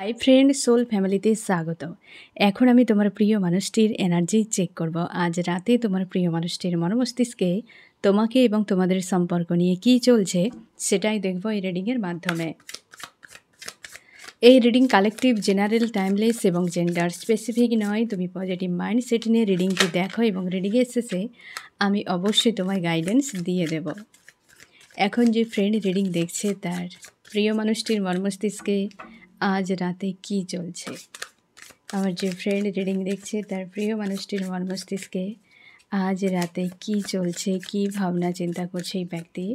Hi friend, soul ফ্যামিলিতে স্বাগত। এখন আমি তোমার প্রিয় মানুষটির এনার্জি চেক করব। আজ রাতে তোমার প্রিয় মানুষটির মনোমস্তিষ্কে তোমাকে এবং তোমাদের সম্পর্ক নিয়ে কী চলছে সেটাই দেখব এই রিডিংয়ের মাধ্যমে। এই রিডিং কালেকটিভ, জেনারেল, টাইমলেস এবং জেন্ডার স্পেসিফিক নয়। তুমি পজিটিভ মাইন্ডসেট নিয়ে রিডিংটি দেখো এবং রিডিংয়ের শেষে আমি অবশ্যই তোমায় গাইডেন্স দিয়ে দেব। এখন যে ফ্রেন্ড রিডিং দেখছে তার প্রিয় মানুষটির মর্মস্তিষ্কে আজ রাতে কি চলছে। আমার যে ফ্রেন্ড রিডিং দেখছে তার প্রিয় মানুষটির মর্মস্তিষ্কে আজ রাতে কি চলছে, কি ভাবনা চিন্তা করছে এই ব্যক্তি।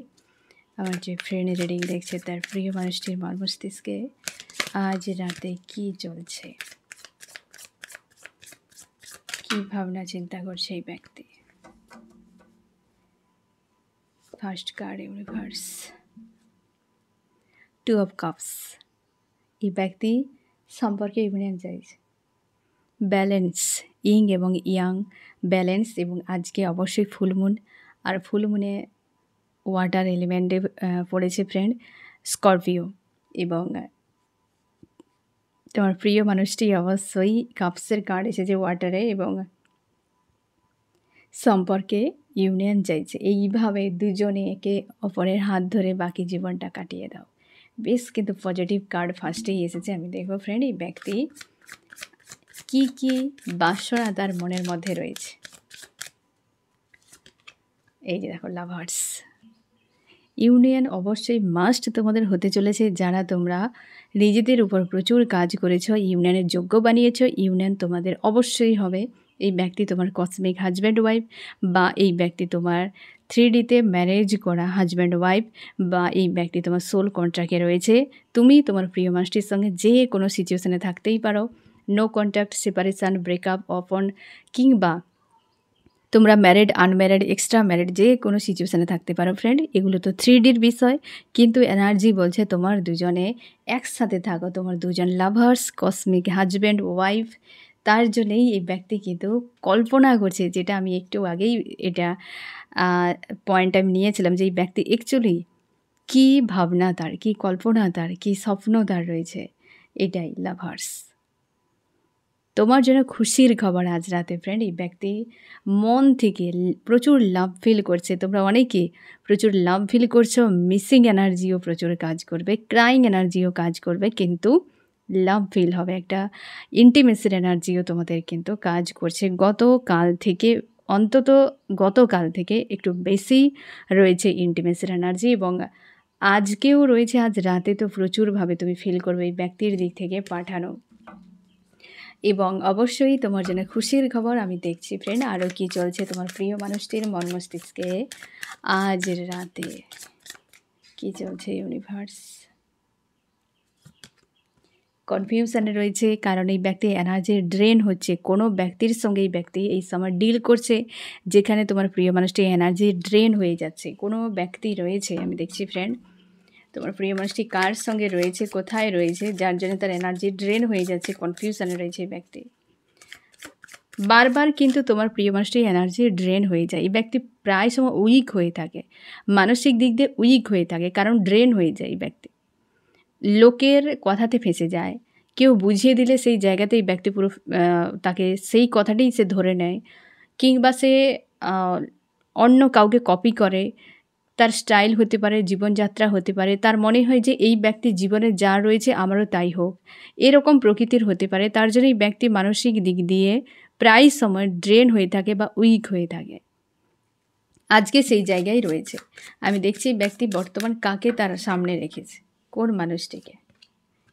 আমার যে ফ্রেন্ড রিডিং দেখছে তার প্রিয় মানুষটির মর্মস্তিষ্কে আজ রাতে কি চলছে, কি ভাবনা চিন্তা করছে এই ব্যক্তি। First card universe, 2 of cups. এই ব্যক্তি সম্পর্কে ইউনিয়ন চাইছে, ব্যালেন্স, ইং এবং ইয়াং ব্যালেন্স। এবং আজকে অবশ্যই ফুলমুন, আর ফুলমুনে ওয়াটার এলিমেন্টে পড়েছে ফ্রেন্ড স্করপিও। এবং তোমার প্রিয় মানুষটি অবশ্যই কাপসের কার্ড এসেছে ওয়াটারে এবং সম্পর্কে ইউনিয়ন চাইছে। এইভাবে দুজনে একে অপরের হাত ধরে বাকি জীবনটা কাটিয়ে দাও। বেশ কিন্তু পজিটিভ কার্ড ফার্স্টেই এসেছে। আমি দেখব ফ্রেন্ড এই ব্যক্তি কি কি বাসনা তার মনের মধ্যে রয়েছে। এই যে দেখো লাভার্স, ইউনিয়ন অবশ্যই মাস্ট তোমাদের হতে চলেছে। যারা তোমরা নিজেদের উপর প্রচুর কাজ করেছো, ইউনিয়নের যোগ্য বানিয়েছো, ইউনিয়ন তোমাদের অবশ্যই হবে। এই ব্যক্তি তোমার কসমিক হাজব্যান্ড ওয়াইফ, বা এই ব্যক্তি তোমার 3Dতে ম্যারেজ করা হাজব্যান্ড ওয়াইফ, বা এই ব্যক্তি তোমার সোল কন্ট্রাক্টে রয়েছে। তুমি তোমার প্রিয় মানুষটির সঙ্গে যে কোনো সিচুয়েশনে থাকতেই পারো, no contact, separation, breakup, open, কিংবা তোমরা ম্যারিড, আনম্যারিড, এক্সট্রা ম্যারিড, যে কোনো সিচুয়েশানে থাকতে পারো ফ্রেন্ড। এগুলো তো 3Dর বিষয়, কিন্তু এনার্জি বলছে তোমার দুজনে একসাথে থাকো, তোমার দুজন লাভার্স, কসমিক হাজব্যান্ড ওয়াইফ। তার জন্যেই এই ব্যক্তি কিন্তু কল্পনা করছে, যেটা আমি একটু আগেই এটা পয়েন্ট আমি নিয়েছিলাম, যে এই ব্যক্তি অ্যাকচুয়ালি কী ভাবনা তার, কী কল্পনা তার, কী স্বপ্ন তার রয়েছে, এটাই লাভার্স। তোমার জন্য খুশির খবর আজ রাতে ফ্রেন্ড। এই ব্যক্তি মন থেকে প্রচুর লাভ ফিল করছে। তোমরা অনেকে প্রচুর লাভ ফিল করছো, মিসিং এনার্জিও প্রচুর কাজ করবে, ক্রাইং এনার্জিও কাজ করবে, কিন্তু লাভ ফিল হবে। একটা ইন্টিমেসির এনার্জিও তোমাদের কিন্তু কাজ করছে গতকাল থেকে, অন্তত গতকাল থেকে একটু বেশি রয়েছে ইন্টিমেসির এনার্জি, এবং আজকেও রয়েছে। আজ রাতে তো প্রচুরভাবে তুমি ফিল করবে এই ব্যক্তির দিক থেকে পাঠানো। এবং অবশ্যই তোমার জন্য খুশির খবর আমি দেখছি ফ্রেন্ড। আরও কি চলছে তোমার প্রিয় মানুষটির মর্মস্তিষ্কে আজ রাতে, কি চলছে ইউনিভার্স। কনফিউশনে রয়েছে, কারণ এই ব্যক্তি এনার্জি ড্রেন হচ্ছে। কোনো ব্যক্তির সঙ্গে এই ব্যক্তি এই সময় ডিল করছে যেখানে তোমার প্রিয় মানুষটি এনার্জি ড্রেন হয়ে যাচ্ছে। কোনো ব্যক্তি রয়েছে, আমি দেখছি ফ্রেন্ড, তোমার প্রিয় মানুষটি কার সঙ্গে রয়েছে, কোথায় রয়েছে, যার জন্য তার এনার্জি ড্রেন হয়ে যাচ্ছে। কনফিউশনে রয়েছে এই ব্যক্তি বারবার, কিন্তু তোমার প্রিয় মানুষটি এনার্জি ড্রেন হয়ে যায়। এই ব্যক্তি প্রায় সময় উইক হয়ে থাকে, মানসিক দিক দিয়ে উইক হয়ে থাকে, কারণ ড্রেন হয়ে যায় এই ব্যক্তি। লোকের কথাতে ফেঁসে যায়, কেউ বুঝিয়ে দিলে সেই জায়গাতেই ব্যক্তি পুরো তাকে সেই কথাটাই সে ধরে নেয়, কিংবা সে অন্য কাউকে কপি করে। তার স্টাইল হতে পারে, জীবনযাত্রা হতে পারে, তার মনে হয় যে এই ব্যক্তির জীবনে যা রয়েছে আমারও তাই হোক, এরকম প্রকৃতির হতে পারে। তার জন্য এই ব্যক্তি মানসিক দিক দিয়ে প্রায় সময় ড্রেন হয়ে থাকে বা উইক হয়ে থাকে। আজকে সেই জায়গায় রয়েছে। আমি দেখছি ব্যক্তি বর্তমান কাকে তার সামনে রেখেছে, কোন মানুষটিকে।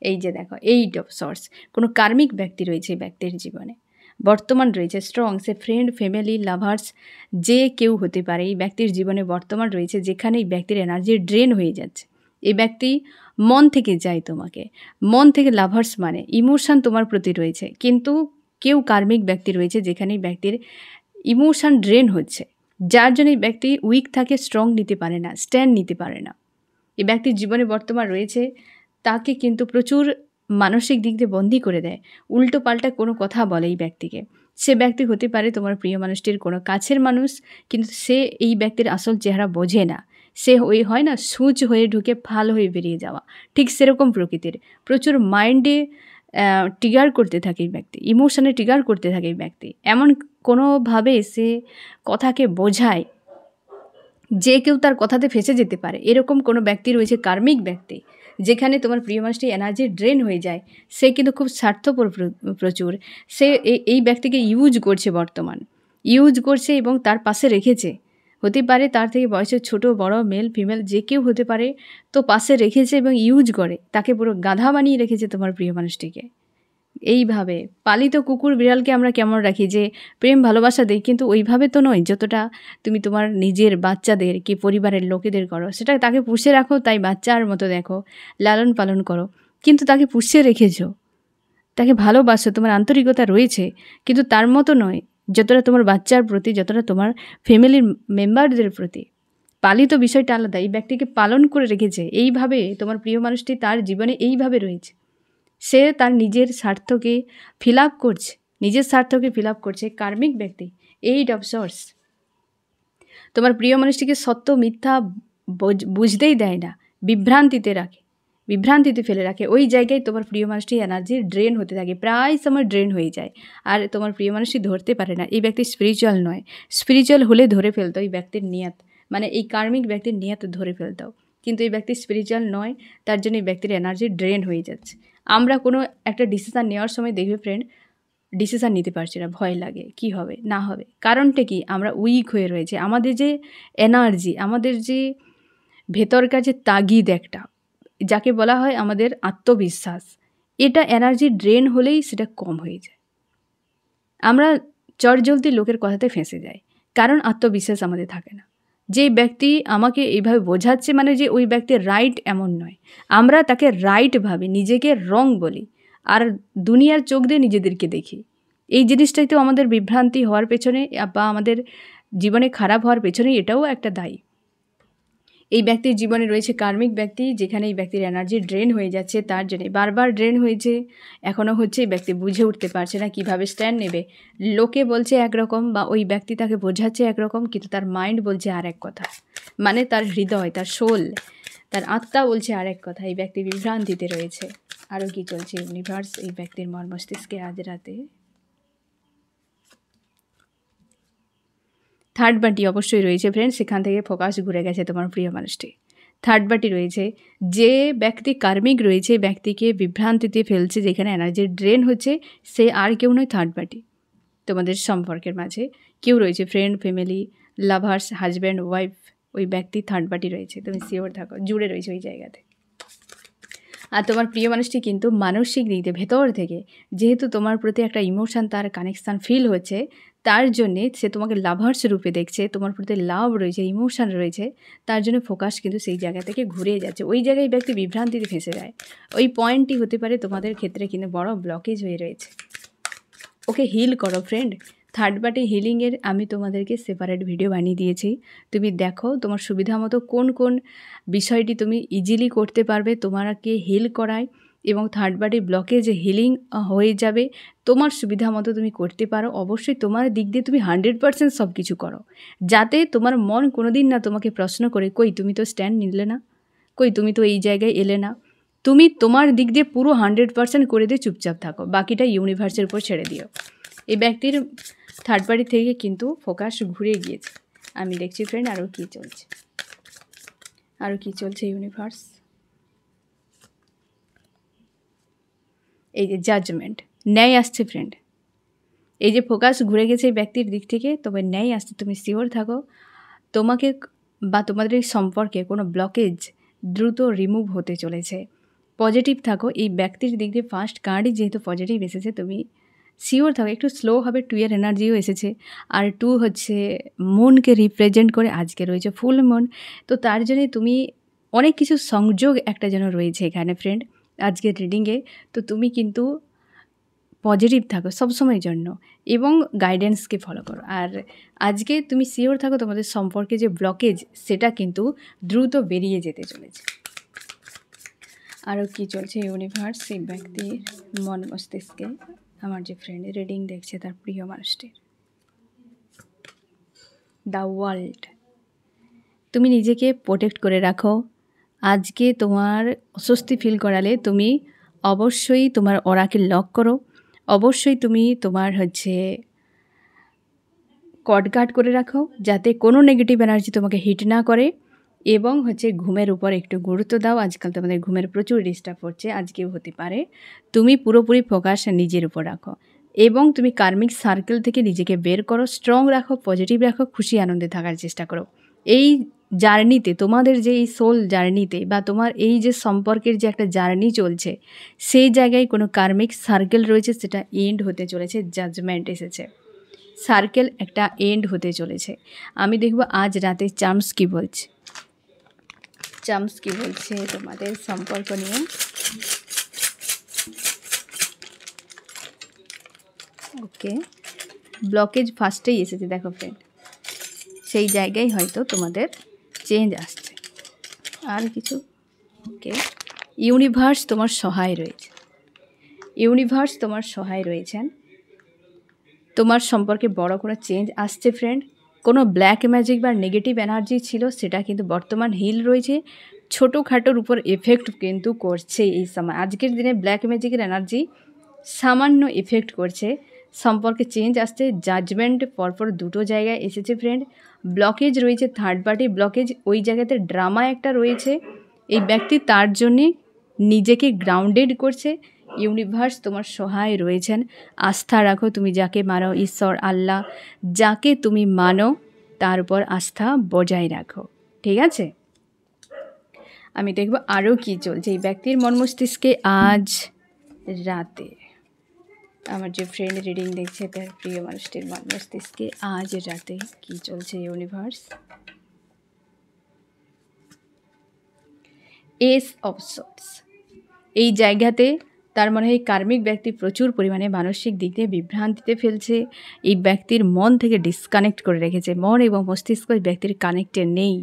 এই যে দেখো, 8 অফ সোর্স, কোনো কার্মিক ব্যক্তি রয়েছে এই ব্যক্তির জীবনে, বর্তমান রয়েছে স্ট্রং। সে ফ্রেন্ড, ফ্যামিলি, লাভার্স, যে কেউ হতে পারে। এই ব্যক্তির জীবনে বর্তমান রয়েছে যেখানে এই ব্যক্তির এনার্জি ড্রেন হয়ে যাচ্ছে। এই ব্যক্তি মন থেকে যায় তোমাকে, মন থেকে লাভার্স মানে ইমোশান তোমার প্রতি রয়েছে, কিন্তু কেউ কার্মিক ব্যক্তি রয়েছে যেখানে এই ব্যক্তির ইমোশান ড্রেন হচ্ছে, যার জন্য এই ব্যক্তি উইক থাকে, স্ট্রং নিতে পারে না, স্ট্যান্ড নিতে পারে না। এই ব্যক্তির জীবনে বর্তমান রয়েছে, তাকে কিন্তু প্রচুর মানসিক দিক দিয়ে বন্দী করে দেয়, উল্টো পাল্টা কোনো কথা বলে এই ব্যক্তিকে। সে ব্যক্তি হতে পারে তোমার প্রিয় মানুষটির কোনো কাছের মানুষ, কিন্তু সে এই ব্যক্তির আসল চেহারা বোঝে না। সে ওই হয় না, সূচ হয়ে ঢুকে ফাল হয়ে বেরিয়ে যাওয়া, ঠিক সেরকম প্রকৃতির। প্রচুর মাইন্ডে ট্রিগার করতে থাকে এই ব্যক্তি, ইমোশনে ট্রিগার করতে থাকে এই ব্যক্তি। এমন কোনোভাবে সে কথাকে বোঝায় যে কেউ তার কথাতে ফেঁসে যেতে পারে। এরকম কোনো ব্যক্তি রয়েছে, কার্মিক ব্যক্তি, যেখানে তোমার প্রিয় মানুষটি এনার্জি ড্রেন হয়ে যায়। সে কিন্তু খুব স্বার্থপর প্রচুর। সে এই ব্যক্তিকে ইউজ করছে, বর্তমান ইউজ করছে এবং তার পাশে রেখেছে। হতে পারে তার থেকে বয়সে ছোট বড়, মেল ফিমেল যে কেউ হতে পারে, তো পাশে রেখেছে এবং ইউজ করে, তাকে পুরো গাধা বানিয়ে রেখেছে তোমার প্রিয় মানুষটিকে। এইভাবে পালিত কুকুর বিড়ালকে আমরা কেমন রাখি, যে প্রেম ভালোবাসা দেই, কিন্তু ওইভাবে তো নয় যতটা তুমি তোমার নিজের বাচ্চাদের কি পরিবারের লোকেদের করো। সেটা তাকে পুষে রাখো, তাই বাচ্চার মতো দেখো, লালন পালন করো, কিন্তু তাকে পুষে রেখেছো, তাকে ভালোবাসো, তোমার আন্তরিকতা রয়েছে, কিন্তু তার মতো নয় যতটা তোমার বাচ্চার প্রতি, যতটা তোমার ফ্যামিলির মেম্বারদের প্রতি। পালিত বিষয়টা আলাদা। এই ব্যক্তিকে পালন করে রেখেছে এইভাবে, তোমার প্রিয় মানুষটি তার জীবনে এইভাবে রয়েছে। সে তার নিজের স্বার্থকে ফিল আপ করছে, নিজের স্বার্থকে ফিল আপ করছে। কার্মিক ব্যক্তি, 8 অফ সোর্স, তোমার প্রিয় মানুষটিকে সত্য মিথ্যা বুঝতেই দেয় না, বিভ্রান্তিতে রাখে, বিভ্রান্তিতে ফেলে রাখে। ওই জায়গায় তোমার প্রিয় মানুষটি এনার্জি ড্রেন হতে থাকে, প্রায় সময় ড্রেন হয়ে যায়, আর তোমার প্রিয় মানুষটি ধরতে পারে না। এই ব্যক্তি স্পিরিচুয়াল নয়, স্পিরিচুয়াল হলে ধরে ফেলতো এই ব্যক্তির নিয়ত, মানে এই কার্মিক ব্যক্তির নিয়ত ধরে ফেলতো, কিন্তু এই ব্যক্তি স্পিরিচুয়াল নয়, তার জন্য এই ব্যক্তির এনার্জি ড্রেন হয়ে যাচ্ছে। আমরা কোনো একটা ডিসিশান নেওয়ার সময় দেখবে ফ্রেন্ড, ডিসিশান নিতে পারছি না, ভয় লাগে কি হবে না হবে। কারণটা কি? আমরা উইক হয়ে রয়েছে। আমাদের যে এনার্জি, আমাদের যে ভেতরকার যে তাগিদ একটা, যাকে বলা হয় আমাদের আত্মবিশ্বাস, এটা এনার্জি ড্রেন হলেই সেটা কম হয়ে যায়। আমরা চটজলদি লোকের কথাতে ফেঁসে যাই, কারণ আত্মবিশ্বাস আমাদের থাকে না। যে ব্যক্তি আমাকে এইভাবে বোঝাচ্ছে, মানে যে ওই ব্যক্তি রাইট এমন নয়, আমরা তাকে রাইট ভাবি, নিজেকে রং বলি, আর দুনিয়ার চোখ দিয়ে নিজেদেরকে দেখি। এই জিনিসটাই তো আমাদের বিভ্রান্তি হওয়ার পেছনে বা আমাদের জীবনে খারাপ হওয়ার পেছনে এটাও একটা দায়ী। এই ব্যক্তির জীবনে রয়েছে কার্মিক ব্যক্তি, যেখানে এই ব্যক্তির এনার্জি ড্রেন হয়ে যাচ্ছে, তার জন্যে বারবার ড্রেন হয়েছে, এখনও হচ্ছে। এই ব্যক্তি বুঝে উঠতে পারছে না কীভাবে স্ট্যান্ড নেবে। লোকে বলছে একরকম, বা ওই ব্যক্তি তাকে বোঝাচ্ছে একরকম, কিন্তু তার মাইন্ড বলছে আর এক কথা, মানে তার হৃদয়, তার সোল, তার আত্মা বলছে আর এক কথা। এই ব্যক্তি বিভ্রান্তিতে রয়েছে। আরও কী চলছে ইউনিভার্স এই ব্যক্তির মন মস্তিষ্কে আজ রাতে? থার্ড পার্টি অবশ্যই রয়েছে ফ্রেন্ড, সেখান থেকে ফোকাস ঘুরে গেছে তোমার প্রিয় মানুষটি। থার্ড পার্টি রয়েছে, যে ব্যক্তি কার্মিক রয়েছে, ব্যক্তিকে বিভ্রান্তিতে ফেলছে, যেখানে এনার্জি ড্রেন হচ্ছে, সে আর কেউ নয়, থার্ড পার্টি। তোমাদের সম্পর্কের মাঝে কেউ রয়েছে, friend, family, lovers, husband, wife, ওই ব্যক্তি থার্ড পার্টি রয়েছে, তুমি শিওর থাকো, জুড়ে রয়েছে ওই জায়গাতে। আর তোমার প্রিয় মানুষটি কিন্তু মানসিক দিক দিয়ে ভেতর থেকে, যেহেতু তোমার প্রতি একটা ইমোশান, তার কানেকশান ফিল হচ্ছে, তার জন্যে সে তোমাকে লাভার্স রূপে দেখছে, তোমার প্রতি লাভ রয়েছে, ইমোশান রয়েছে, তার জন্য ফোকাস কিন্তু সেই জায়গা থেকে ঘুরে যাচ্ছে। ওই জায়গায় ব্যক্তি বিভ্রান্তিতে ফেঁসে যায়। ওই পয়েন্টটি হতে পারে তোমাদের ক্ষেত্রে কিন্তু বড় ব্লকেজ হয়ে রয়েছে। ওকে হিল করো ফ্রেন্ড। থার্ড পার্টি হিলিংয়ের আমি তোমাদেরকে সেপারেট ভিডিও বানিয়ে দিয়েছি, তুমি দেখো তোমার সুবিধা মতো কোন কোন বিষয়টি তুমি ইজিলি করতে পারবে, তোমাকে হিল করায়, এবং থার্ড পার্টি ব্লকেজ হিলিং হয়ে যাবে। তোমার সুবিধা মতো তুমি করতে পারো। অবশ্যই তোমার দিক দিয়ে তুমি 100% সব কিছু করো, যাতে তোমার মন কোনো দিন না তোমাকে প্রশ্ন করে, কই তুমি তো স্ট্যান্ড নিলে না, কই তুমি তো এই জায়গায় এলে না। তুমি তোমার দিক দিয়ে পুরো 100% করে দিয়ে চুপচাপ থাকো, বাকিটা ইউনিভার্সের উপর ছেড়ে দিও। এই ব্যক্তির থার্ড পার্টি থেকে কিন্তু ফোকাস ঘুরে গিয়েছে। আমি দেখছি ফ্রেন্ড আরও কী চলছে, আরও কী চলছে ইউনিভার্স। এই যে জাজমেন্ট, ন্যায় আসছে ফ্রেন্ড। এই যে ফোকাস ঘুরে গেছে এই ব্যক্তির দিক থেকে, তবে ন্যায় আসছে, তুমি শিওর থাকো। তোমাকে বা তোমাদের এই সম্পর্কে কোনো ব্লকেজ দ্রুত রিমুভ হতে চলেছে। পজিটিভ থাকো। এই ব্যক্তির দিক দিয়ে ফার্স্ট কার্ডই যেহেতু পজিটিভ এসেছে, তুমি শিওর থাকো। একটু স্লো হবে, 2 এর এনার্জিও এসেছে, আর 2 হচ্ছে মুনকে রিপ্রেজেন্ট করে। আজকে রয়েছে ফুল মুন, তো তার জন্যে তুমি অনেক কিছু সংযোগ একটা যেন রয়েছে এখানে ফ্রেন্ড আজকের রিডিংয়ে। তো তুমি কিন্তু পজিটিভ থাকো সবসময়ের জন্য, এবং গাইডেন্সকে ফলো করো। আর আজকে তুমি শিওর থাকো তোমাদের সম্পর্কে যে ব্লকেজ, সেটা কিন্তু দ্রুত বেরিয়ে যেতে চলেছে। আরও কী চলছে ইউনিভার্স এই ব্যক্তির মন মস্তিষ্কে, আমার যে ফ্রেন্ড রিডিং দেখছে তার প্রিয় মানুষটির। দ্য ওয়ার্ল্ড, তুমি নিজেকে প্রোটেক্ট করে রাখো। আজকে তোমার অস্বস্তি ফিল করালে তুমি অবশ্যই তোমার অরাকে লক করো, অবশ্যই তুমি তোমার কর্ড গার্ড করে রাখো যাতে কোনো নেগেটিভ এনার্জি তোমাকে হিট না করে, এবং ঘুমের উপর একটু গুরুত্ব দাও। আজকাল তোমাদের ঘুমের প্রচুর ডিস্টার্ব হচ্ছে, আজকেও হতে পারে। তুমি পুরোপুরি ফোকাস নিজের উপর রাখো এবং তুমি কার্মিক সার্কেল থেকে নিজেকে বের করো, স্ট্রং রাখো, পজিটিভ রাখো, খুশি আনন্দে থাকার চেষ্টা করো। এই জার্নিতে, তোমাদের যে এই সোল জার্নিতে বা তোমার এই যে সম্পর্কের যে একটা জার্নি চলছে, সেই জায়গায় কোনো কার্মিক সার্কেল রয়েছে, সেটা এন্ড হতে চলেছে, জাজমেন্ট এসেছে, সার্কেল একটা এন্ড হতে চলেছে। আমি দেখব আজ রাতে চার্মস কী বলছে, চার্মস কী বলছে তোমাদের সম্পর্ক নিয়ে। ওকে, ব্লকেজ ফার্স্টেই এসেছে, দেখো ফ্রেন্ড, সেই জায়গায় হয়তো তোমাদের চেঞ্জ আসছে। আর কিছু? ওকে, ইউনিভার্স তোমার সহায় রয়েছে, ইউনিভার্স তোমার সহায় রয়েছেন। তোমার সম্পর্কে বড় কোনো চেঞ্জ আসছে ফ্রেন্ড। কোনো ব্ল্যাক ম্যাজিক বা নেগেটিভ এনার্জি ছিল, সেটা কিন্তু বর্তমান হিল রয়েছে। ছোটোখাটোর উপর এফেক্ট কিন্তু করছে এই সময়, আজকের দিনে ব্ল্যাক ম্যাজিকের এনার্জি সামান্য এফেক্ট করছে, সম্পর্কে চেঞ্জ আসছে। জাজমেন্ট পরপর দুটো জায়গায় এসেছে ফ্রেন্ড। ব্লকেজ রয়েছে, থার্ড পার্টি ব্লকেজ, ওই জায়গাতে ড্রামা একটা রয়েছে। এই ব্যক্তি তার জন্যে নিজেকে গ্রাউন্ডেড করছে। ইউনিভার্স তোমার সহায় রয়েছেন, আস্থা রাখো। তুমি যাকে মানো, ঈশ্বর, আল্লাহ, যাকে তুমি মানো তার উপর আস্থা বজায় রাখো, ঠিক আছে? আমি দেখব আরও কী চলছে এই ব্যক্তির মন মস্তিষ্কে আজ রাতে। আমার যে ফ্রেন্ড রিডিং দেখছে, তার প্রিয় মানুষটির মন মস্তিষ্কে আজ রাতে কী চলছে ইউনিভার্স। এস অফ সোর্স, এই জায়গাতে তার মনে হয় কার্মিক ব্যক্তি প্রচুর পরিমাণে মানসিক দিক দিয়ে বিভ্রান্তিতে ফেলছে। এই ব্যক্তির মন থেকে ডিসকানেক্ট করে রেখেছে, মন এবং মস্তিষ্ক এই ব্যক্তির কানেক্টে নেই।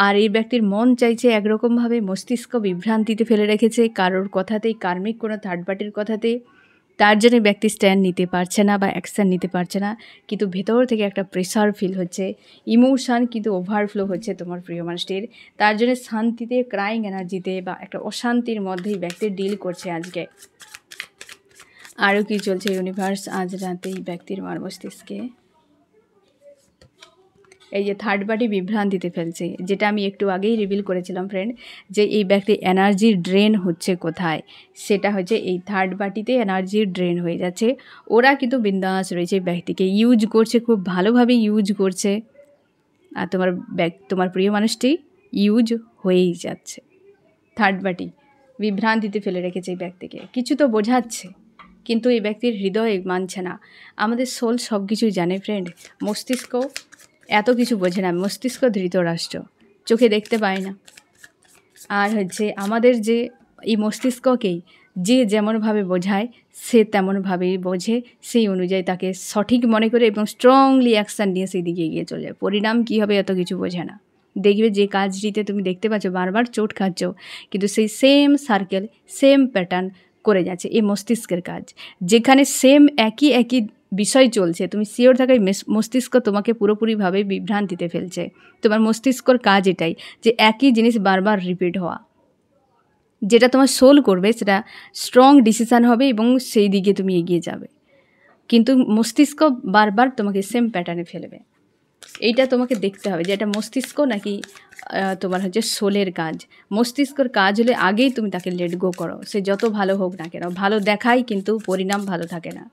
আর এই ব্যক্তির মন চাইছে একরকমভাবে, মস্তিষ্ক বিভ্রান্তিতে ফেলে রেখেছে কারোর কথাতেই, কার্মিক কোনো থার্ড পার্টির কথাতে। তার জন্য ব্যক্তি স্ট্যান্ড নিতে পারছে না বা অ্যাকশান নিতে পারছে না, কিন্তু ভেতর থেকে একটা প্রেশার ফিল হচ্ছে, ইমোশান কিন্তু ওভারফ্লো হচ্ছে তোমার প্রিয় মানুষটির। তার জন্য শান্তিতে, ক্রাইং এনার্জিতে বা একটা অশান্তির মধ্যেই ব্যক্তি ডিল করছে আজকে। আরও কি চলছে ইউনিভার্স আজ রাতে এই ব্যক্তির মন মস্তিষ্কে। এই যে থার্ড পার্টি বিভ্রান্তিতে ফেলছে, যেটা আমি একটু আগেই রিভিল করেছিলাম ফ্রেন্ড, যে এই ব্যক্তি এনার্জি ড্রেন হচ্ছে কোথায়, সেটা হচ্ছে এই থার্ড পার্টিতে এনার্জি ড্রেন হয়ে যাচ্ছে। ওরা কিন্তু বিন্দাস রয়েছে, ব্যক্তিকে ইউজ করছে, খুব ভালোভাবে ইউজ করছে। আর তোমার প্রিয় মানুষটি ইউজ হয়েই যাচ্ছে। থার্ড পার্টি বিভ্রান্তিতে ফেলে রেখেছে এই ব্যক্তিকে, কিছু তো বোঝাচ্ছে কিন্তু এই ব্যক্তির হৃদয় মানছে না। আমাদের সোল সব কিছুই জানে ফ্রেন্ড, মস্তিষ্ক এত কিছু বোঝে না। মস্তিষ্ক ধৃতরাষ্ট্র, চোখে দেখতে পায় না। আর আমাদের যে এই মস্তিষ্ককেই যে যেমনভাবে বোঝায়, সে তেমনভাবেই বোঝে, সেই অনুযায়ী তাকে সঠিক মনে করে এবং স্ট্রংলি অ্যাকশান নিয়ে সেই দিকে এগিয়ে চলে যায়। পরিণাম কী হবে এত কিছু বোঝে না। দেখবে যে কাজটিতে তুমি দেখতে পাচ্ছ বারবার চোট খাচ্ছ, কিন্তু সেই সেম সার্কেল, সেম প্যাটার্ন করে যাচ্ছে এই মস্তিষ্কের কাজ। যেখানে সেম একই বিষয় চলছে, তুমি শিওর থাকাই মস্তিষ্ক তোমাকে পুরোপুরিভাবে বিভ্রান্তিতে ফেলছে। তোমার মস্তিষ্কর কাজ এটাই, যে একই জিনিস বারবার রিপিট হওয়া। যেটা তোমার সোল করবে সেটা স্ট্রং ডিসিশান হবে এবং সেই দিকে তুমি এগিয়ে যাবে, কিন্তু মস্তিষ্ক বারবার তোমাকে সেম প্যাটার্নে ফেলবে। এইটা তোমাকে দেখতে হবে যে এটা মস্তিষ্ক নাকি তোমার সোলের কাজ। মস্তিষ্কর কাজ হলে আগেই তুমি তাকে লেট গো করো, সে যত ভালো হোক না কেন। ভালো দেখায় কিন্তু পরিণাম ভালো থাকে না।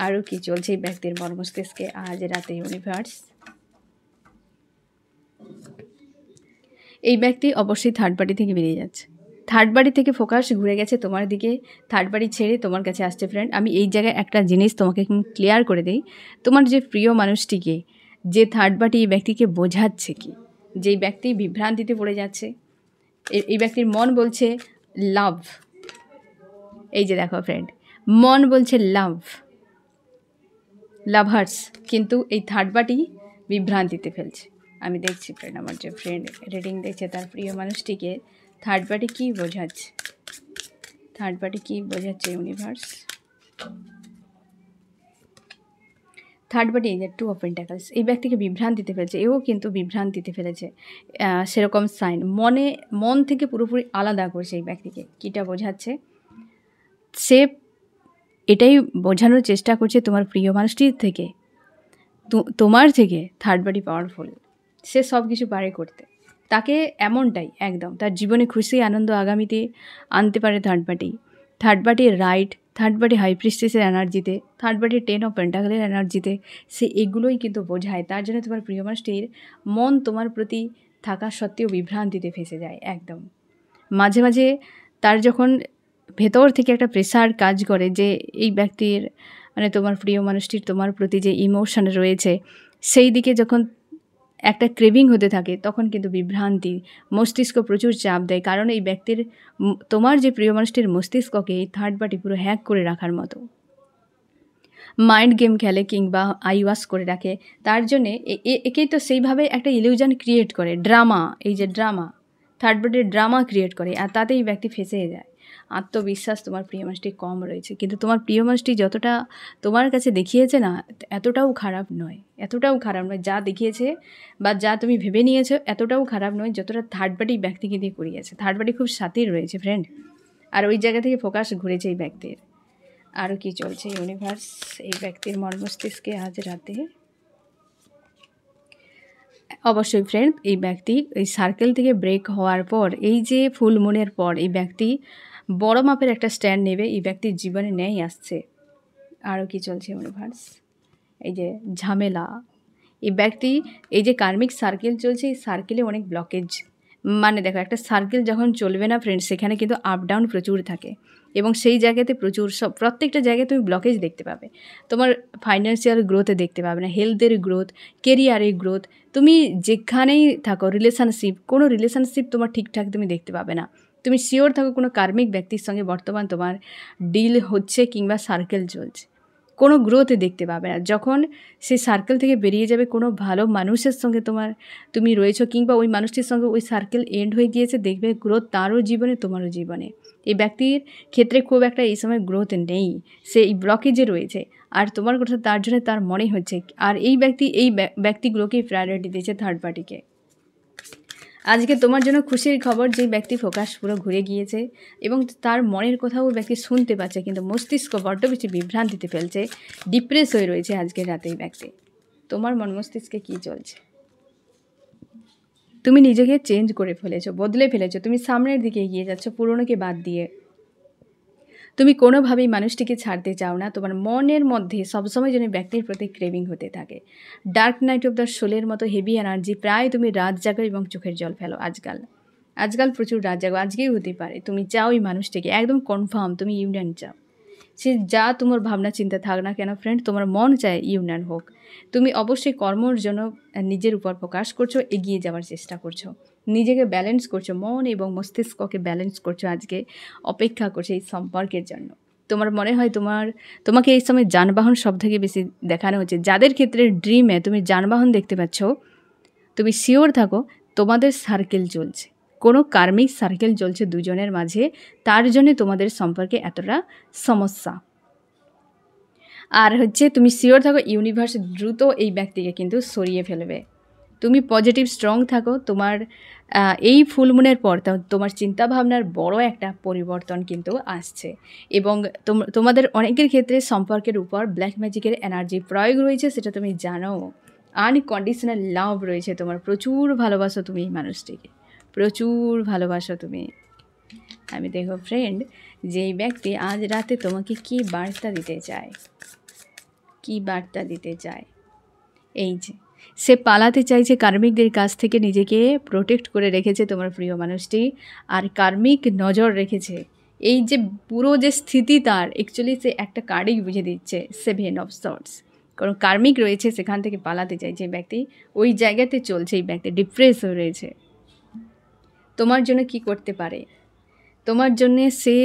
আরও কি চলছে এই ব্যক্তির মন মস্তিষ্কে আজ রাতে ইউনিভার্স। এই ব্যক্তি অবশ্যই থার্ড পার্টি থেকে বেরিয়ে যাচ্ছে, থার্ড পার্টি থেকে ফোকাস ঘুরে গেছে তোমার দিকে, থার্ড পার্টি ছেড়ে তোমার কাছে আসছে ফ্রেন্ড। আমি এই জায়গায় একটা জিনিস তোমাকে ক্লিয়ার করে দিই, তোমার যে প্রিয় মানুষটিকে যে থার্ড পার্টি এই ব্যক্তিকে বোঝাচ্ছে কি, যেই ব্যক্তি বিভ্রান্তিতে পড়ে যাচ্ছে, এই ব্যক্তির মন বলছে লাভ। এই যে দেখো ফ্রেন্ড, মন বলছে লাভ, লাভার্স, কিন্তু এই থার্ড পার্টি বিভ্রান্তিতে ফেলছে। আমি দেখছি ফ্রেন্ড, আমার যে ফ্রেন্ড রিডিং দেখছে তার প্রিয় মানুষটিকে থার্ড পার্টি কী বোঝাচ্ছে, থার্ড পার্টি কী বোঝাচ্ছে ইউনিভার্স। থার্ড পার্টি এই যে 2 অফ পেন্টাকলস, এই ব্যক্তিকে বিভ্রান্তিতে ফেলছে, এও কিন্তু বিভ্রান্তিতে ফেলেছে। সেরকম সাইন মন থেকে পুরোপুরি আলাদা করছে এই ব্যক্তিকে। কীটা বোঝাচ্ছে, সে এটাই বোঝানোর চেষ্টা করছে তোমার প্রিয় মানুষটির থেকে, তোমার থেকে থার্ড পার্টি পাওয়ারফুল, সে সব কিছু পারে করতে। তাকে এমনটাই একদম তার জীবনে খুশি আনন্দ আগামীতে আনতে পারে third party right, third party high প্রিস্টেসের এনার্জিতে, থার্ড পার্টি 10 অফ পেন্টাকেলের এনার্জিতে, সে এগুলোই কিন্তু বোঝায়। তার জন্য তোমার প্রিয় মানুষটির মন তোমার প্রতি থাকা সত্ত্বেও বিভ্রান্তিতে ফেসে যায় একদম। মাঝে মাঝে তার যখন ভেতর থেকে একটা প্রেসার কাজ করে যে এই ব্যক্তির মানে তোমার প্রিয় মানুষটির তোমার প্রতি যে ইমোশন রয়েছে সেই দিকে যখন একটা ক্রেভিং হতে থাকে, তখন কিন্তু বিভ্রান্তি, মস্তিষ্ক প্রচুর চাপ দেয়। কারণ এই ব্যক্তির তোমার যে প্রিয় মানুষটির মস্তিষ্ককে এই থার্ড পার্টি পুরো হ্যাক করে রাখার মতো মাইন্ড গেম খেলে কিংবা আইওয়াশ করে রাখে। তার জন্যে একেই তো সেইভাবে একটা ইলিউশন ক্রিয়েট করে, ড্রামা, এই যে ড্রামা, থার্ড পার্টির ড্রামা ক্রিয়েট করে, আর তাতেই ব্যক্তি ফেসে যায়। আত্মবিশ্বাস তোমার প্রিয় মানুষটি কম রয়েছে, কিন্তু তোমার প্রিয় মানুষটি যতটা তোমার কাছে দেখিয়েছে না, এতটাও খারাপ নয়, যা দেখিয়েছে বা যা তুমি ভেবে নিয়েছো এতটাও খারাপ নয় যতটা থার্ড পার্টি ব্যক্তিকে দিয়ে করিয়েছে। থার্ড পার্টি খুব সাথেই রয়েছে ফ্রেন্ড, আর ওই জায়গা থেকে ফোকাস ঘুরেছে এই ব্যক্তির। আরও কি চলছে ইউনিভার্স এই ব্যক্তির মন মস্তিষ্কে আজ রাতে? অবশ্যই ফ্রেন্ড, এই ব্যক্তি এই সার্কেল থেকে ব্রেক হওয়ার পর, এই যে ফুল মুনের পর এই ব্যক্তি বড় মাপের একটা স্ট্যান্ড নেবে, এই ব্যক্তির জীবনে নেই আসছে। আরও কি চলছে ইউনিভার্স? এই যে ঝামেলা, এই ব্যক্তি এই যে কার্মিক সার্কেল চলছে, এই সার্কেলে অনেক ব্লকেজ, মানে দেখো একটা সার্কেল যখন চলবে না ফ্রেন্ড, সেখানে কিন্তু আপ ডাউন প্রচুর থাকে এবং সেই জায়গাতে প্রচুর প্রত্যেকটা জায়গায় তুমি ব্লকেজ দেখতে পাবে। তোমার ফাইন্যান্সিয়াল গ্রোথে দেখতে পাবে না, হেলথের গ্রোথ, কেরিয়ারের গ্রোথ, তুমি যেখানেই থাকো কোনো রিলেশনশিপ তোমার ঠিকঠাক তুমি দেখতে পাবে না। তুমি শিওর থাকো কোনো কার্মিক ব্যক্তির সঙ্গে বর্তমান তোমার ডিল হচ্ছে কিংবা সার্কেল চলছে, কোনো গ্রোথে দেখতে পাবে না। যখন সেই সার্কেল থেকে বেরিয়ে যাবে, কোনো ভালো মানুষের সঙ্গে তুমি রয়েছো কিংবা ওই মানুষটির সঙ্গে ওই সার্কেল এন্ড হয়ে গিয়েছে, দেখবে গ্রোথ তারও জীবনে তোমারও জীবনে। এই ব্যক্তির ক্ষেত্রে খুব একটা এই সময় গ্রোথ নেই, সে এই ব্লকেজে রয়েছে। আর তোমার কথা তার জন্য তার মনে হচ্ছে, আর এই ব্যক্তিগুলোকেই প্রায়োরিটি দিয়েছে থার্ড পার্টিকে। আজকে তোমার জন্য খুশির খবর, যে ব্যক্তি ফোকাস পুরো ঘুরে গিয়েছে এবং তার মনের কথাও ব্যক্তি শুনতে পাচ্ছে, কিন্তু মস্তিষ্ক বড্ড বেশি বিভ্রান্তিতে ফেলছে, ডিপ্রেস হয়ে রয়েছে আজকের রাতে এই ব্যক্তি। তোমার মন মস্তিষ্কে কী চলছে? তুমি নিজেকে চেঞ্জ করে ফেলেছো, বদলে ফেলেছো, তুমি সামনের দিকে এগিয়ে যাচ্ছ পুরনোকে বাদ দিয়ে। তুমি কোনোভাবেই মানুষটিকে ছাড়তে চাও না, তোমার মনের মধ্যে সবসময় যেন ব্যক্তির প্রতি ক্রেভিং হতে থাকে। ডার্ক নাইট অফ দ্য সোলের মতো হেভি এনার্জি, প্রায় তুমি রাত জাগো এবং চোখের জল ফেলো। আজকাল প্রচুর রাত জাগো, আজকেই হতে পারে তুমি চাও এই মানুষটিকে, একদম কনফার্ম তুমি ইউনিয়ন চাও। সে যা তোমার ভাবনা চিন্তা থাক না কেন ফ্রেন্ড, তোমার মন চায় ইউনিয়ন হোক। তুমি অবশ্যই কর্মর জন্য নিজের উপর ফোকাস করছো, এগিয়ে যাওয়ার চেষ্টা করছো, নিজেকে ব্যালেন্স করছো, মন এবং মস্তিষ্ককে ব্যালেন্স করছো, আজকে অপেক্ষা করছো এই সম্পর্কের জন্য। তোমার মনে হয় তোমাকে এই সময় যানবাহন সব থেকে বেশি দেখানো হচ্ছে। যাদের ক্ষেত্রে ড্রিমে তুমি যানবাহন দেখতে পাচ্ছ, তুমি শিওর থাকো তোমাদের সার্কেল চলছে, কোনো কার্মিক সার্কেল চলছে দুজনের মাঝে, তার জন্য তোমাদের সম্পর্কে এতটা সমস্যা। আর তুমি শিওর থাকো ইউনিভার্স দ্রুত এই ব্যক্তিকে কিন্তু সরিয়ে ফেলবে। তুমি পজিটিভ স্ট্রং থাকো, তোমার এই ফুলমুনের পর তোমার চিন্তাভাবনার বড় একটা পরিবর্তন কিন্তু আসছে এবং তোমাদের অনেকের ক্ষেত্রে সম্পর্কের উপর ব্ল্যাক ম্যাজিকের এনার্জি প্রয়োগ রয়েছে, সেটা তুমি জানো। আনকন্ডিশনাল লাভ রয়েছে তোমার, প্রচুর ভালোবাসো তুমি এই মানুষটিকে, প্রচুর ভালোবাসো তুমি। আমি দেখো ফ্রেন্ড, যে এই ব্যক্তি আজ রাতে তোমাকে কি বার্তা দিতে চায়, এই যে সে পালাতে চাইছে কার্মিকদের কাছ থেকে, নিজেকে প্রোটেক্ট করে রেখেছে তোমার প্রিয় মানুষটি, আর কার্মিক নজর রেখেছে। এই যে পুরো যে স্থিতি তার, অ্যাকচুয়ালি সে একটা কার্ডই বুঝে দিচ্ছে, 7 অফ সর্টস। কারণ কার্মিক রয়েছে, সেখান থেকে পালাতে চাইছে ব্যক্তি, ওই জায়গাতে চলছে এই ব্যক্তি, ডিপ্রেস হয়ে রয়েছে। তোমার জন্য কি করতে পারে? তোমার জন্যে সে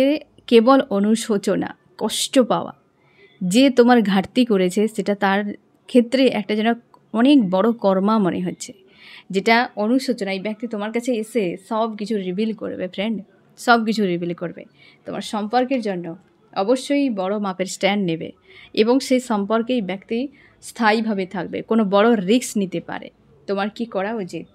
কেবল অনুশোচনা, কষ্ট পাওয়া, যে তোমার ঘাটতি করেছে সেটা তার ক্ষেত্রে একটা যেন অনেক বড় কর্মা মনে হচ্ছে, যেটা অনুশোচনা। এই ব্যক্তি তোমার কাছে এসে সব কিছু রিভিল করবে ফ্রেন্ড, সব কিছু রিভিল করবে তোমার সম্পর্কের জন্য। অবশ্যই বড় মাপের স্ট্যান্ড নেবে এবং সেই সম্পর্কেই ব্যক্তি স্থায়ীভাবে থাকবে, কোনো বড় রিস্ক নিতে পারে। তোমার কি করা উচিত?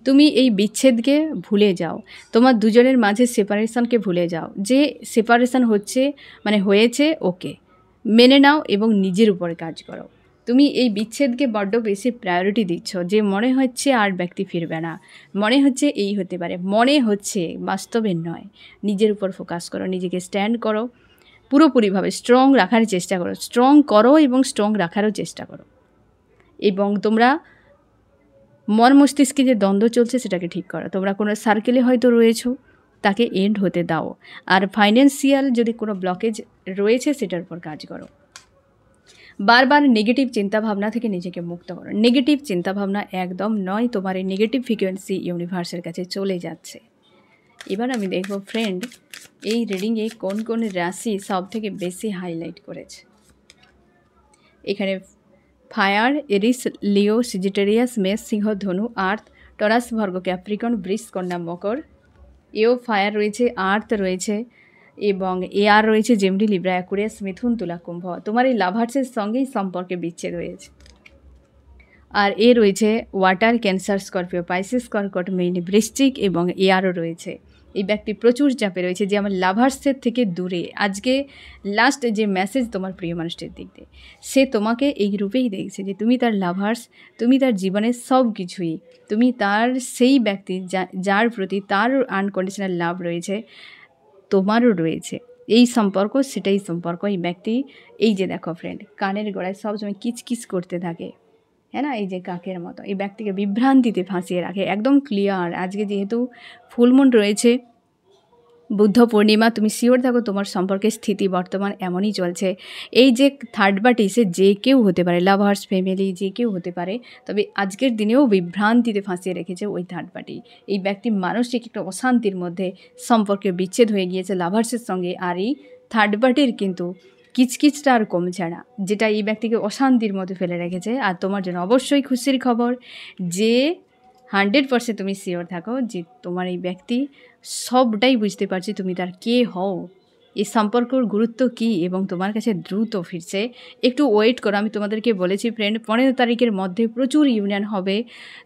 তুমি এই বিচ্ছেদকে ভুলে যাও, তোমার দুজনের মাঝে সেপারেশনকে ভুলে যাও। যে সেপারেশন হচ্ছে মানে হয়েছে, ওকে মেনে নাও এবং নিজের উপরে কাজ করো। তুমি এই বিচ্ছেদকে বড্ড বেশি প্রায়োরিটি দিচ্ছ, যে মনে হচ্ছে আর ব্যক্তি ফিরবে না, মনে হচ্ছে এই হতে পারে, মনে হচ্ছে, বাস্তবে নয়। নিজের উপর ফোকাস করো, নিজেকে স্ট্যান্ড করো, পুরোপুরিভাবে স্ট্রং রাখার চেষ্টা করো, স্ট্রং করো এবং স্ট্রং রাখারও চেষ্টা করো। এবং তোমরা মন মস্তিষ্কে যে দ্বন্দ্ব চলছে সেটাকে ঠিক করো। তোমরা কোনো সার্কেলে হয়তো রয়েছো, তাকে এন্ড হতে দাও। আর ফাইন্যান্সিয়াল যদি কোনো ব্লকেজ রয়েছে সেটার উপর কাজ করো। বারবার নেগেটিভ চিন্তাভাবনা থেকে নিজেকে মুক্ত করো। নেগেটিভ চিন্তাভাবনা একদম নয়, তোমার এই নেগেটিভ ফ্রিকোয়েন্সি ইউনিভার্সের কাছে চলে যাচ্ছে। এবার আমি দেখব ফ্রেন্ড, এই রিডিংয়ে কোন কোন রাশি সব থেকে বেশি হাইলাইট করেছে। এখানে ফায়ার, এরিস, লিও, সিজিটেরিয়াস, মেষ, সিংহ, ধনু, আর্থ, টরাস, ভর্গ, ক্যাপ্রিকন, বৃষ, কন্যা, মকর। এও ফায়ার রয়েছে, আর্থ রয়েছে এবং এয়ার রয়েছে, জেমরি, লিব্রা, অ্যাকুরিয়াস, মিথুন, তুলা, কুম্ভ। তোমার এই লাভার্সের সঙ্গেই সম্পর্কে বিচ্ছেদ হয়েছে। আর এ রয়েছে ওয়াটার, ক্যান্সার, স্করপিও, পাইসিস, কর্কট, মীন, বৃশ্চিক এবং এয়ারও রয়েছে। এই ব্যক্তি প্রচুর চাপে রয়েছে যে আমার লাভার্সের থেকে দূরে। আজকে লাস্ট যে মেসেজ তোমার প্রিয় মানুষটির দিক দিয়ে, সে তোমাকে এই রূপেই দেখছে যে তুমি তার লাভার্স, তুমি তার জীবনের সব কিছুই, তুমি তার সেই ব্যক্তি যার প্রতি তার আনকন্ডিশনাল লাভ রয়েছে, তোমারও রয়েছে। এই সম্পর্ক সেটাই সম্পর্ক। এই ব্যক্তি, এই যে দেখো ফ্রেন্ড, কানের গোড়ায় সবসময় কিচকিচ করতে থাকে, হ্যাঁ না, এই যে কাকের মতো, এই ব্যক্তিকে বিভ্রান্তিতে ফাঁসিয়ে রাখে। একদম ক্লিয়ার। আজকে যেহেতু ফুলমুন রয়েছে, বুদ্ধ পূর্ণিমা, তুমি শিওর থাকো তোমার সম্পর্কের স্থিতি বর্তমান এমনই চলছে। এই যে থার্ড পার্টি, সে যে কেউ হতে পারে, লাভার্স, ফ্যামিলি, যে কেউ হতে পারে, তবে আজকের দিনেও বিভ্রান্তিতে ফাঁসিয়ে রেখেছে ওই থার্ড পার্টি। এই ব্যক্তি মানসিক একটা অশান্তির মধ্যে, সম্পর্কে বিচ্ছেদ হয়ে গিয়েছে লাভার্সের সঙ্গে। আর এই থার্ড পার্টির কিন্তু কিচকিচটা আর কমছে না, যেটা এই ব্যক্তিকে অশান্তির মধ্যে ফেলে রেখেছে। আর তোমার জন্য অবশ্যই খুশির খবর যে 100% তুমি শিওর থাকো যে তোমার এই ব্যক্তি সবটাই বুঝতে পারছি তুমি তার কে হও, এই সম্পর্কর গুরুত্ব কী, এবং তোমার কাছে দ্রুত ফিরছে। একটু ওয়েট করো। আমি তোমাদেরকে বলেছি ফ্রেন্ড, 15 তারিখের মধ্যে প্রচুর ইউনিয়ন হবে।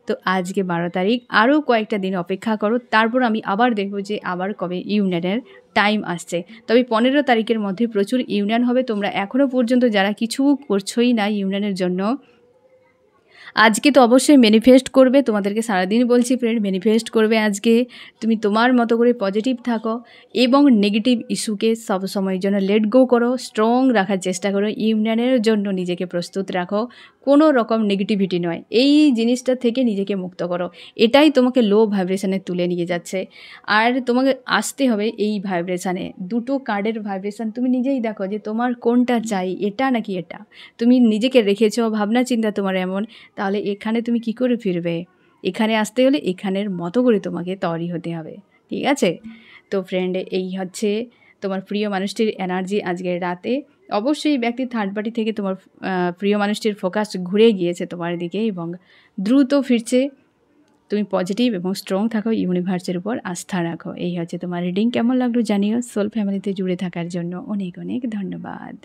তো আজকে 12 তারিখ, আরও কয়েকটা দিন অপেক্ষা করো, তারপর আমি আবার দেখব যে আবার কবে ইউনিয়নের টাইম আসছে। তবে 15 তারিখের মধ্যে প্রচুর ইউনিয়ন হবে। তোমরা এখনও পর্যন্ত যারা কিছু করছোই না ইউনিয়নের জন্য, আজকে তো অবশ্যই ম্যানিফেস্ট করবে। তোমাদেরকে সারাদিন বলছি ফ্রেন্ড, ম্যানিফেস্ট করবে আজকে। তুমি তোমার মতো করে পজিটিভ থাকো এবং নেগেটিভ ইস্যুকে সব সময়ের জন্য লেট গো করো, স্ট্রং রাখার চেষ্টা করো, ইউনিয়নের জন্য নিজেকে প্রস্তুত রাখো। কোনো রকম নেগেটিভিটি নয়, এই জিনিসটা থেকে নিজেকে মুক্ত করো। এটাই তোমাকে লো ভাইব্রেশনে তুলে নিয়ে যাচ্ছে। আর তোমাকে আসতে হবে এই ভাইব্রেশানে। দুটো কার্ডের ভাইব্রেশান তুমি নিজেই দেখো যে তোমার কোনটা চাই, এটা নাকি এটা। তুমি নিজেকে রেখেছো, ভাবনা চিন্তা তোমার এমন, তাহলে এখানে তুমি কি করে ফিরবে? এখানে আসতে হলে এখানের মতো করে তোমাকে তৈরি হতে হবে, ঠিক আছে? তো ফ্রেন্ড, এই হচ্ছে তোমার প্রিয় মানুষটির এনার্জি আজকের রাতে। অবশ্যই ব্যক্তি থার্ড পার্টি থেকে তোমার প্রিয় মানুষটির ফোকাস ঘুরে গিয়েছে তোমার দিকে এবং দ্রুত ফিরছে। তুমি পজিটিভ এবং স্ট্রং থাকো, ইউনিভার্সের উপর আস্থা রাখো। এই হচ্ছে তোমার রিডিং। কেমন লাগলো জানিও। সোল ফ্যামিলিতে জুড়ে থাকার জন্য অনেক অনেক ধন্যবাদ।